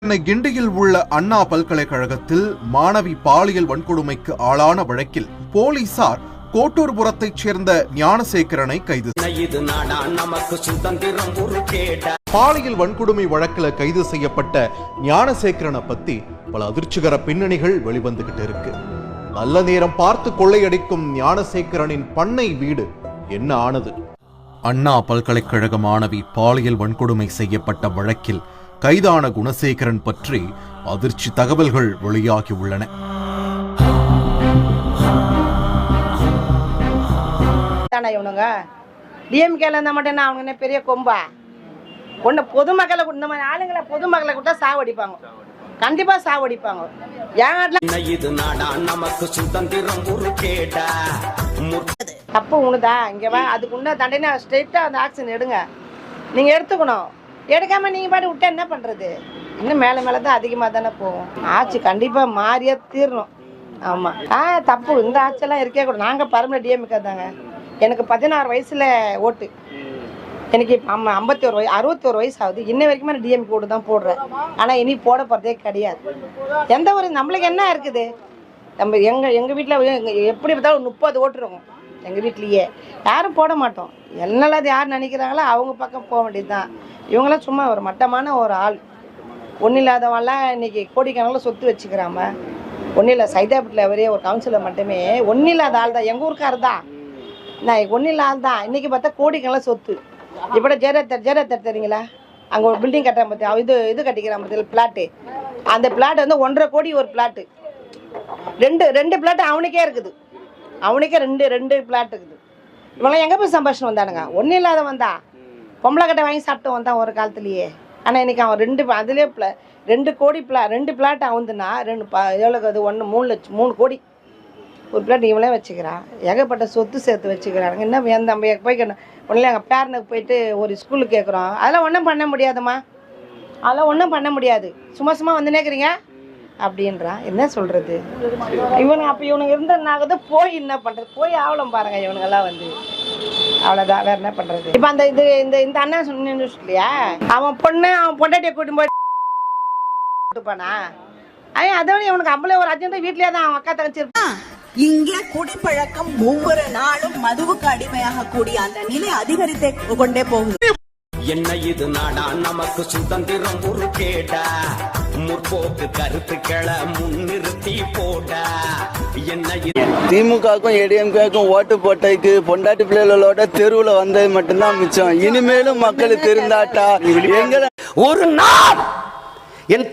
சென்னை கிண்டியில் உள்ள அண்ணா பல்கலைக்கழகத்தில் மாணவி பாலியல் வன்கொடுமைக்கு ஆளான வழக்கில் போலீசார் கோட்டூர்புரத்தைச் சேர்ந்த ஞானசேகரனை கைது. பாலியல் வன்கொடுமை வழக்கில் கைது செய்யப்பட்ட ஞானசேகரனை பத்தி பல அதிர்ச்சிகர பின்னணிகள் வெளிவந்துகிட்டு இருக்கு. நல்ல நேரம் பார்த்து கொள்ளையடிக்கும் ஞானசேகரனின் பண்ணை வீடு என்ன ஆனது? அண்ணா பல்கலைக்கழக மாணவி பாலியல் வன்கொடுமை செய்யப்பட்ட வழக்கில் கைதான குணசேகரன் பற்றி அதிர்ச்சி தகவல்கள் வெளியாகி உள்ளன. பெரிய கொம்பா ஒண்ணு பொதுமக்களை இந்த மாதிரி ஆளுங்களை பொதுமக்களை கூட சாவடிப்பாங்க, கண்டிப்பா சாவடிப்பாங்க. தப்பு உணுதா இங்க வா, அதுக்கு உண்ட தண்டனை ஸ்ட்ரெயிட்டா அந்த ஆக்ஷன் எடுங்க. நீங்க எடுத்துக்கணும், எடுக்காம நீங்க பாட்டு விட்டா என்ன பண்றது? இன்னும் மேல மேலதான் அதிகமா தானே போகும். ஆட்சி கண்டிப்பா மாறியே தீரணும். ஆமா தப்பு இந்த ஆட்சியெல்லாம் இருக்கே கூட. நாங்க பரம டிஎம்கே தாங்க. எனக்கு 16 வயசுல ஓட்டு, எனக்கு 51 வயசு 61 வயசு ஆகுது. இன்ன வரைக்குமே நான் டிஎம்கே ஓட்டு தான் போடுறேன். ஆனா இனி போட போறதே கிடையாது. எந்த ஒரு நம்மளுக்கு என்ன இருக்குது? நம்ம எங்க வீட்டுல எப்படி பார்த்தாலும் 30 ஓட்டு இருக்கும் எங்க வீட்லயே. யாரும் போட மாட்டோம். என்னெல்லாம் யார் நினைக்கிறாங்களோ அவங்க பக்கம் போக வேண்டியதுதான். இவங்களாம் சும்மா ஒரு மட்டமான ஒரு ஆள். ஒன்றும் இல்லாதவங்களாம் இன்னைக்கு கோடிக்கணக்கில் சொத்து வச்சுக்கிறாம. ஒன்றும் இல்லை, சைதாப்பேட்டில் அவரே ஒரு கவுன்சிலர் மட்டுமே ஒன்றும் இல்லாத ஆள் தான். எங்கள் ஊருக்காரர் தான், நான் ஒன்றும் இல்லாத ஆள் தான். இன்றைக்கி பார்த்தா கோடிக்கணக்கில் சொத்து. இப்போ ஜெயரத்தர் தெரியுங்களா? அங்கே ஒரு பில்டிங் கட்டுறான் பார்த்து, இது கட்டிக்கிறான் பார்த்து பிளாட்டு. அந்த பிளாட் வந்து 1.5 கோடி ஒரு பிளாட்டு. ரெண்டு பிளாட்டு அவனுக்கே இருக்குது. அவனுக்கே ரெண்டு பிளாட் இருக்குது. இவங்களாம் எங்கே போய் சம்பாஷன் வந்தானுங்க? ஒன்றும் இல்லாத வந்தா பொம்பளை கட்டை வாங்கி சாப்பிட்டு வந்தான் ஒரு காலத்துலேயே. ஆனால் இன்றைக்கி அவன் அதுலேயே 2 கோடி 2 பிளாட் அவந்துன்னா எவ்வளோக்கு அது 3 கோடி ஒரு பிளாட் இவங்களே வச்சுக்கிறான். ஏகப்பட்ட சொத்து சேர்த்து வச்சுக்கிறானுங்க. என்ன நம்ம போய் ஒன்றும் எங்கள் பேரனுக்கு போயிட்டு ஒரு ஸ்கூலுக்கு கேட்குறோம். அதெல்லாம் ஒன்றும் பண்ண முடியாதுமா, அதெல்லாம் ஒன்றும் பண்ண முடியாது. சும்மா வந்து நினைக்கிறீங்க அப்படின்றான். என்ன சொல்கிறது? இவனுங்க இருந்ததுனால போய் என்ன பண்ணுறது? போய் ஆவலம் பாருங்க இவனுங்கெல்லாம் வந்து. அவ்வளோதான், வேற என்ன பண்ணுறது? இப்போ அந்த இந்த அண்ணா சொன்ன இல்லையா, அவன் பொண்டாட்டியை கூட்டிட்டு போயிட்டுப்பானா? அதோட இவனுக்கு அவ்வளோ ஒரு அர்ஜென்ட். வீட்லயே தான் அவன் அக்கா தங்கச்சி. இங்கே குடிப்பழக்கம் ஒவ்வொரு நாளும் மதுவுக்கு அடிமையாக கூடிய அந்த நிலை அதிகரித்தே கொண்டே போகுது. என்ன இது நாடா? நமக்கு சுதந்திரம் ஒரு கேடா, முற்போக்கு கருத்துக்களை முன்னிறுத்தி போடா. என்ன திமுகவுக்கும் ஏடிஎம்கேக்கும் ஓட்டு போட்டதுக்கு பொண்டாட்டி பிள்ளைகளோட தெருவுல வந்தது மட்டும்தான் மிச்சம். இனிமேலும் மக்களுக்கு தெரிந்தாட்டா எங்க ஒரு நாள் என்